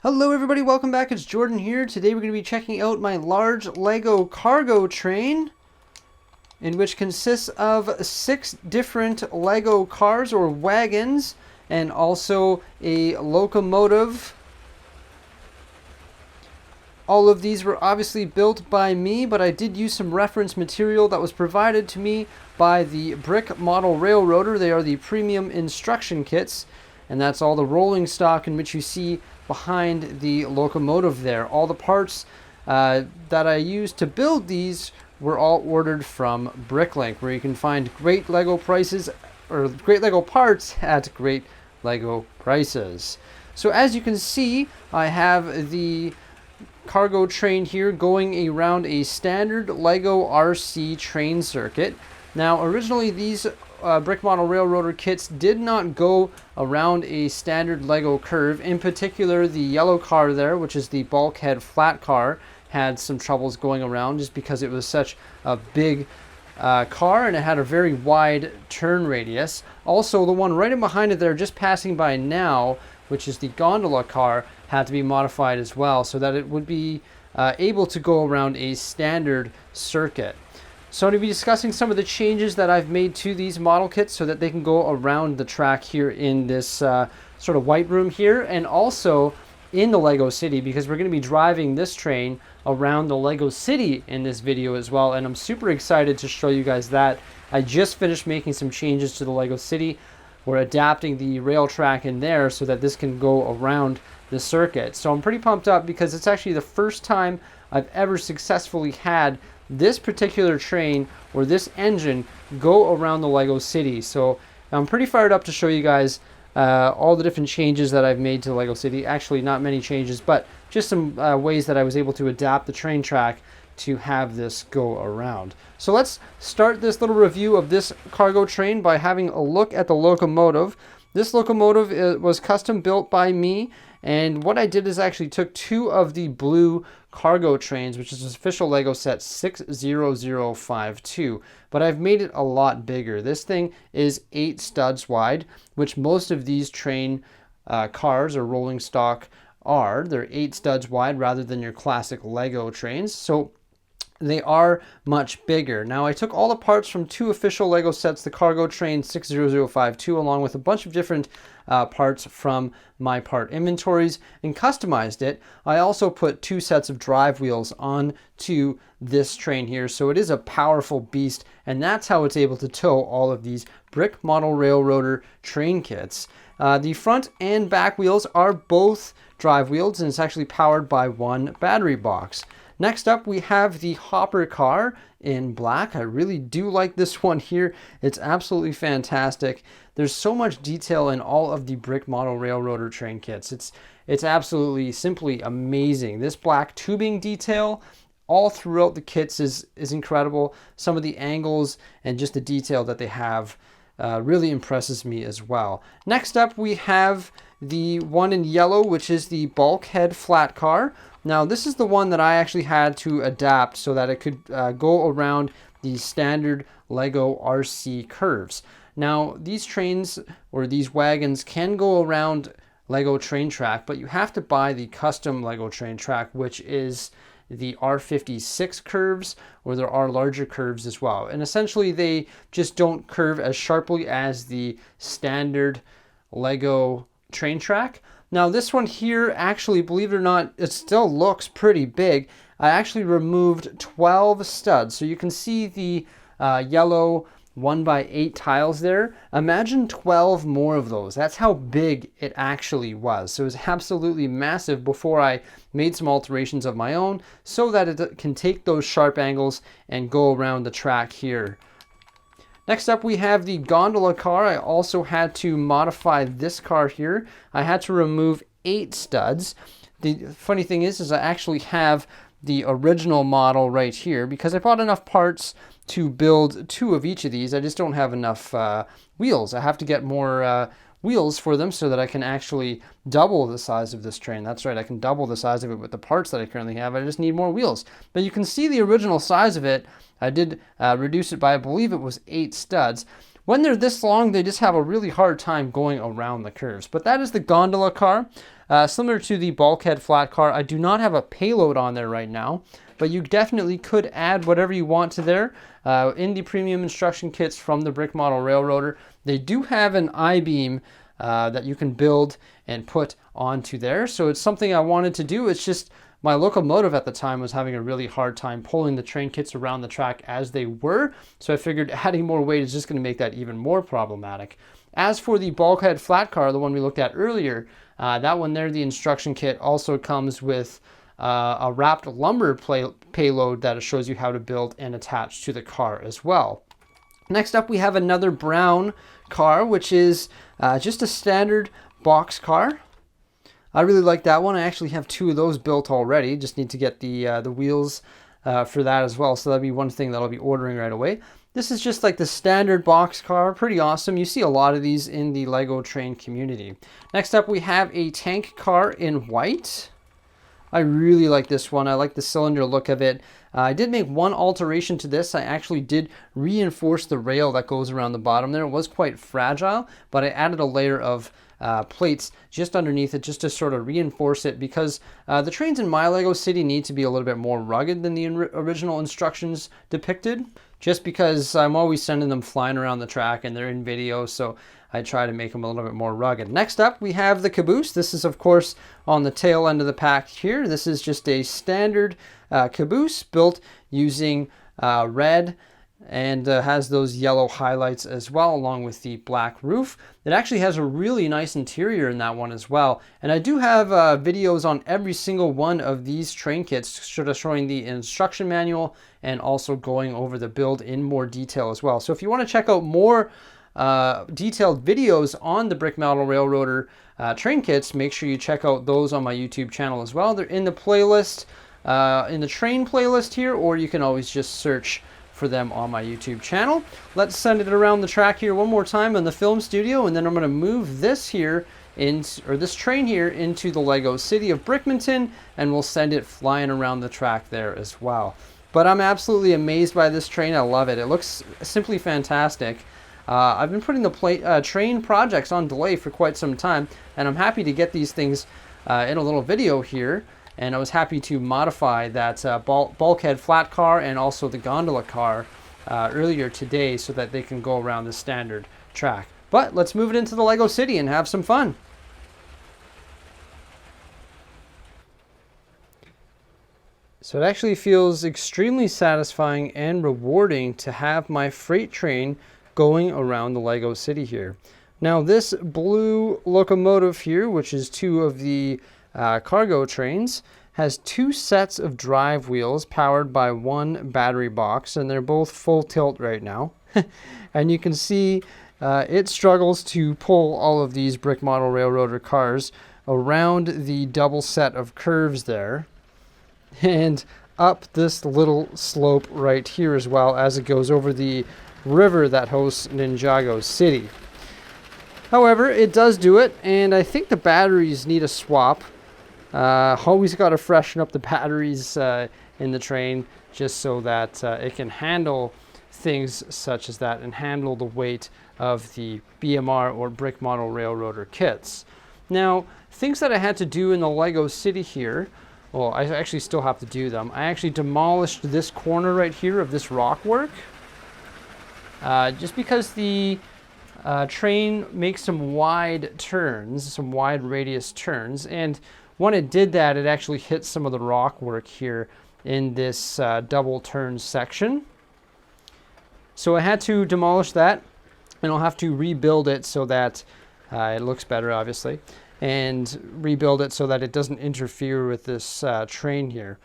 Hello everybody, welcome back. It's Jordan here. Today we're going to be checking out my large Lego cargo train, in which consists of 6 different Lego cars or wagons, and also a locomotive. All of these were obviously built by me, but I did use some reference material that was provided to me by the Brick Model Railroader. They are the premium instruction kits, and that's all the rolling stock in which you see behind the locomotive there. All the parts that I used to build these were all ordered from Bricklink, where you can find great Lego prices, or great Lego parts at great Lego prices. So as you can see, I have the cargo train here going around a standard Lego RC train circuit. Now originally these Brick Model Railroader kits did not go around a standard Lego curve. In particular, the yellow car there, which is the Bulkhead Flat Car, had some troubles going around just because it was such a big car and it had a very wide turn radius. Also, the one right in behind it there, just passing by now, which is the Gondola Car, had to be modified as well so that it would be able to go around a standard circuit. So I'm going to be discussing some of the changes that I've made to these model kits so that they can go around the track here in this sort of white room here, and also in the Lego City, because we're going to be driving this train around the Lego City in this video as well, and I'm super excited to show you guys that. I just finished making some changes to the Lego City. We're adapting the rail track in there so that this can go around the circuit. So I'm pretty pumped up because it's actually the first time I've ever successfully had this particular train or this engine go around the Lego City. So I'm pretty fired up to show you guys all the different changes that I've made to Lego City. Actually, not many changes, but just some ways that I was able to adapt the train track to have this go around. So let's start this little review of this cargo train by having a look at the locomotive. This locomotive was custom built by me, and what I did is actually took 2 of the blue cargo trains, which is an official Lego set 60052, but I've made it a lot bigger. This thing is 8 studs wide, which most of these train cars or rolling stock are. They're 8 studs wide rather than your classic Lego trains, so they are much bigger. Now I took all the parts from 2 official Lego sets, the cargo train 60052, along with a bunch of different parts from my part inventories, and customized it. I also put 2 sets of drive wheels onto this train here, so it is a powerful beast, and that's how it's able to tow all of these Brick Model Railroader train kits. The front and back wheels are both drive wheels, and it's actually powered by 1 battery box. Next up, we have the hopper car in black. I really do like this one here. It's absolutely fantastic. There's so much detail in all of the Brick Model Railroader train kits. It's absolutely simply amazing. This black tubing detail all throughout the kits is incredible. Some of the angles and just the detail that they have really impresses me as well. Next up, we have the one in yellow, which is the Bulkhead Flat Car. Now this is the one that I actually had to adapt so that it could go around the standard Lego RC curves. Now these trains or these wagons can go around Lego train track, but you have to buy the custom Lego train track, which is the R56 curves, or there are larger curves as well. And essentially they just don't curve as sharply as the standard Lego train track. Now this one here, actually, believe it or not, it still looks pretty big. I actually removed 12 studs. So you can see the yellow 1x8 tiles there. Imagine 12 more of those. That's how big it actually was. So it was absolutely massive before I made some alterations of my own so that it can take those sharp angles and go around the track here. Next up, we have the Gondola Car. I also had to modify this car here. I had to remove 8 studs. The funny thing is I actually have the original model right here because I bought enough parts to build 2 of each of these. I just don't have enough wheels. I have to get more wheels for them so that I can actually double the size of this train. That's right, I can double the size of it with the parts that I currently have. I just need more wheels. But you can see the original size of it. I did reduce it by, I believe it was 8 studs. when they're this long, they just have a really hard time going around the curves. But that is the Gondola Car. Similar to the Bulkhead Flat Car, I do not have a payload on there right now, but you definitely could add whatever you want to there. In the premium instruction kits from the Brick Model Railroader, they do have an I-beam that you can build and put onto there. So it's something I wanted to do. It's just my locomotive at the time was having a really hard time pulling the train kits around the track as they were. So I figured adding more weight is just going to make that even more problematic. As for the Bulkhead Flat Car, the one we looked at earlier, that one there, the instruction kit also comes with a wrapped lumber payload that shows you how to build and attach to the car as well. Next up, we have another brown car, which is just a standard box car. I really like that one. I actually have two of those built already. Just need to get the wheels for that as well. So that'll be one thing that I'll be ordering right away. This is just like the standard box car. Pretty awesome. You see a lot of these in the Lego train community. Next up, we have a tank car in white. I really like this one. I like the cylinder look of it. I did make one alteration to this. I actually did reinforce the rail that goes around the bottom there. It was quite fragile, but I added a layer of plates just underneath it just to sort of reinforce it, because the trains in my Lego City need to be a little bit more rugged than the original instructions depicted, just because I'm always sending them flying around the track and they're in video, so I try to make them a little bit more rugged. Next up, we have the Caboose. This is, of course, on the tail end of the pack here. This is just a standard Caboose built using red, and has those yellow highlights as well, along with the black roof. It actually has a really nice interior in that one as well. And I do have videos on every single one of these train kits, sort of showing the instruction manual and also going over the build in more detail as well. So if you want to check out more detailed videos on the Brick Model Railroader train kits, make sure you check out those on my YouTube channel as well. They're in the playlist, in the train playlist here, or you can always just search for them on my YouTube channel. Let's send it around the track here one more time in the film studio, and then I'm going to move this here this train here into the Lego City of Brickmanton, and we'll send it flying around the track there as well. But I'm absolutely amazed by this train. I love it. It looks simply fantastic. I've been putting the train projects on delay for quite some time, and I'm happy to get these things in a little video here. And I was happy to modify that Bulkhead Flat Car and also the Gondola Car earlier today so that they can go around the standard track. But let's move it into the Lego City and have some fun. So it actually feels extremely satisfying and rewarding to have my freight train going around the Lego City here. Now this blue locomotive here, which is two of the cargo trains, has two sets of drive wheels powered by one battery box, and they're both full tilt right now. And you can see it struggles to pull all of these Brick Model Railroader cars around the double set of curves there and up this little slope right here as well, as it goes over the river that hosts Ninjago City. However, it does do it, and I think the batteries need a swap. Always got to freshen up the batteries in the train just so that it can handle things such as that and handle the weight of the BMR or Brick Model Railroader kits. Now, things that I had to do in the Lego City here, well, I actually still have to do them. I actually demolished this corner right here of this rock work just because the train makes some wide turns, some wide radius turns, and when it did that, it actually hit some of the rock work here in this double turn section. So I had to demolish that, and I'll have to rebuild it so that it looks better, obviously, and rebuild it so that it doesn't interfere with this train here.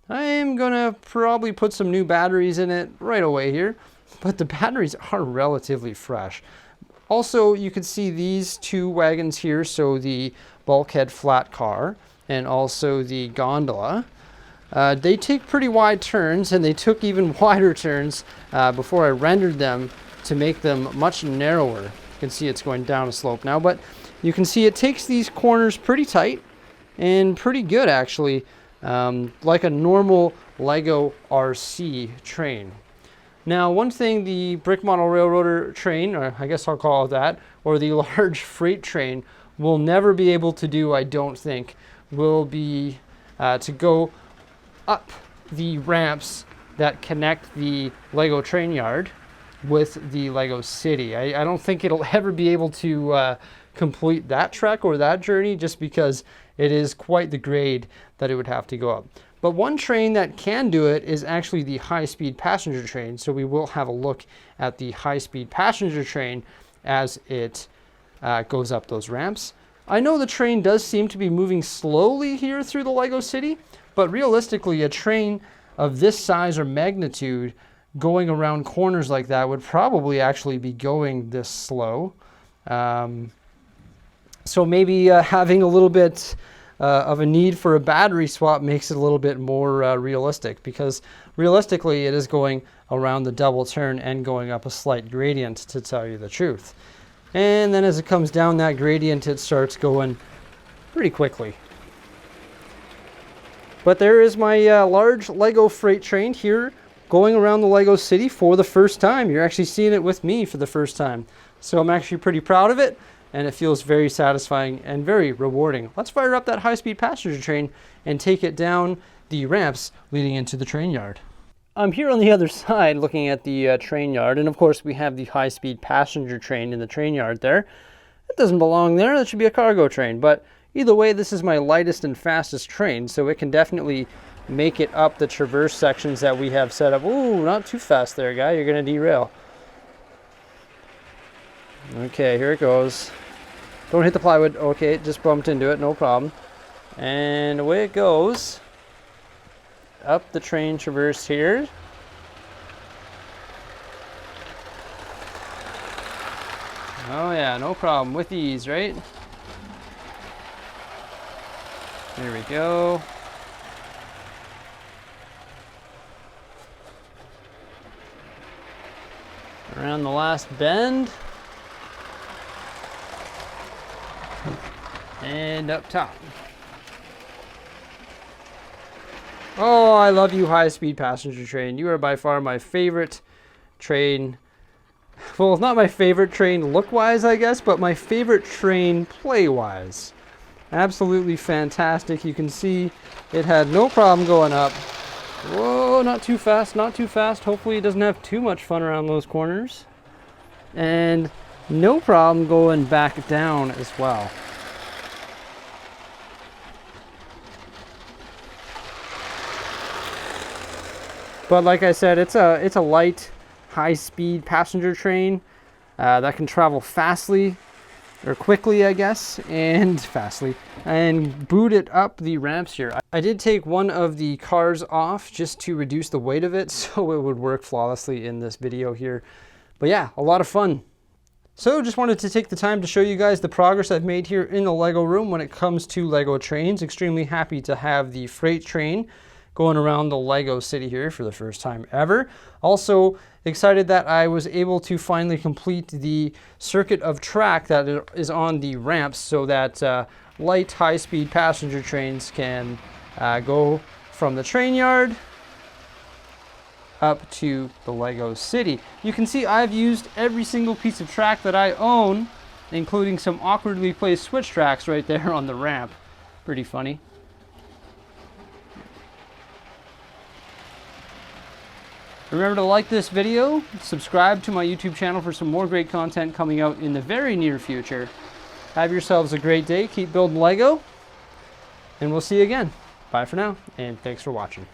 I am gonna probably put some new batteries in it right away here, but the batteries are relatively fresh. Also, you can see these two wagons here, so the Bulkhead Flat Car and also the Gondola. They take pretty wide turns, and they took even wider turns before I rendered them to make them much narrower. You can see it's going down a slope now, but you can see it takes these corners pretty tight and pretty good actually, like a normal Lego RC train. Now, one thing the brick model railroader train, or I guess I'll call it that, or the large freight train will never be able to do, I don't think, will be to go up the ramps that connect the Lego train yard with the Lego city. I don't think it'll ever be able to complete that trek or that journey, just because it is quite the grade that it would have to go up. But one train that can do it is actually the high-speed passenger train. So we will have a look at the high-speed passenger train as it goes up those ramps. I know the train does seem to be moving slowly here through the Lego city, but realistically, a train of this size or magnitude going around corners like that would probably actually be going this slow. So maybe having a little bit of a need for a battery swap makes it a little bit more realistic, because realistically it is going around the double turn and going up a slight gradient, to tell you the truth. And then as it comes down that gradient, it starts going pretty quickly. But there is my large Lego freight train here going around the Lego city for the first time. You're actually seeing it with me for the first time. So I'm actually pretty proud of it, and it feels very satisfying and very rewarding. Let's fire up that high-speed passenger train and take it down the ramps leading into the train yard. I'm here on the other side looking at the train yard, and of course we have the high-speed passenger train in the train yard there. It doesn't belong there, that should be a cargo train, but either way, this is my lightest and fastest train, so it can definitely make it up the traverse sections that we have set up. Ooh, not too fast there, guy, you're gonna derail. Okay, here it goes. Don't hit the plywood. Okay, it just bumped into it, no problem. And away it goes. Up the train traverse here. Oh yeah, no problem, with ease, right? There we go. Around the last bend. And up top. Oh, I love you, high-speed passenger train. You are by far my favorite train. Well, not my favorite train look-wise, I guess, but my favorite train play-wise. Absolutely fantastic. You can see it had no problem going up. Whoa, not too fast, not too fast. Hopefully it doesn't have too much fun around those corners. And no problem going back down as well. But like I said, it's a light, high-speed passenger train that can travel fastly, or quickly, I guess, and fastly, and boot it up the ramps here. I did take one of the cars off just to reduce the weight of it, so it would work flawlessly in this video here. But yeah, a lot of fun. So just wanted to take the time to show you guys the progress I've made here in the Lego room when it comes to Lego trains. Extremely happy to have the freight train going around the Lego city here for the first time ever. Also excited that I was able to finally complete the circuit of track that is on the ramps, so that light, high-speed passenger trains can go from the train yard up to the Lego city. You can see I've used every single piece of track that I own, including some awkwardly placed switch tracks right there on the ramp. Pretty funny. Remember to like this video, subscribe to my YouTube channel for some more great content coming out in the very near future. Have yourselves a great day, keep building Lego, and we'll see you again. Bye for now, and thanks for watching.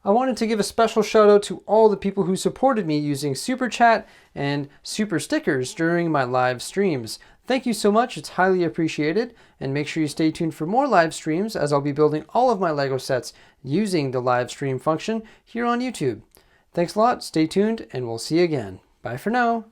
I wanted to give a special shout out to all the people who supported me using Super Chat and Super Stickers during my live streams. Thank you so much, it's highly appreciated, and make sure you stay tuned for more live streams as I'll be building all of my Lego sets using the live stream function here on YouTube. Thanks a lot, stay tuned, and we'll see you again. Bye for now.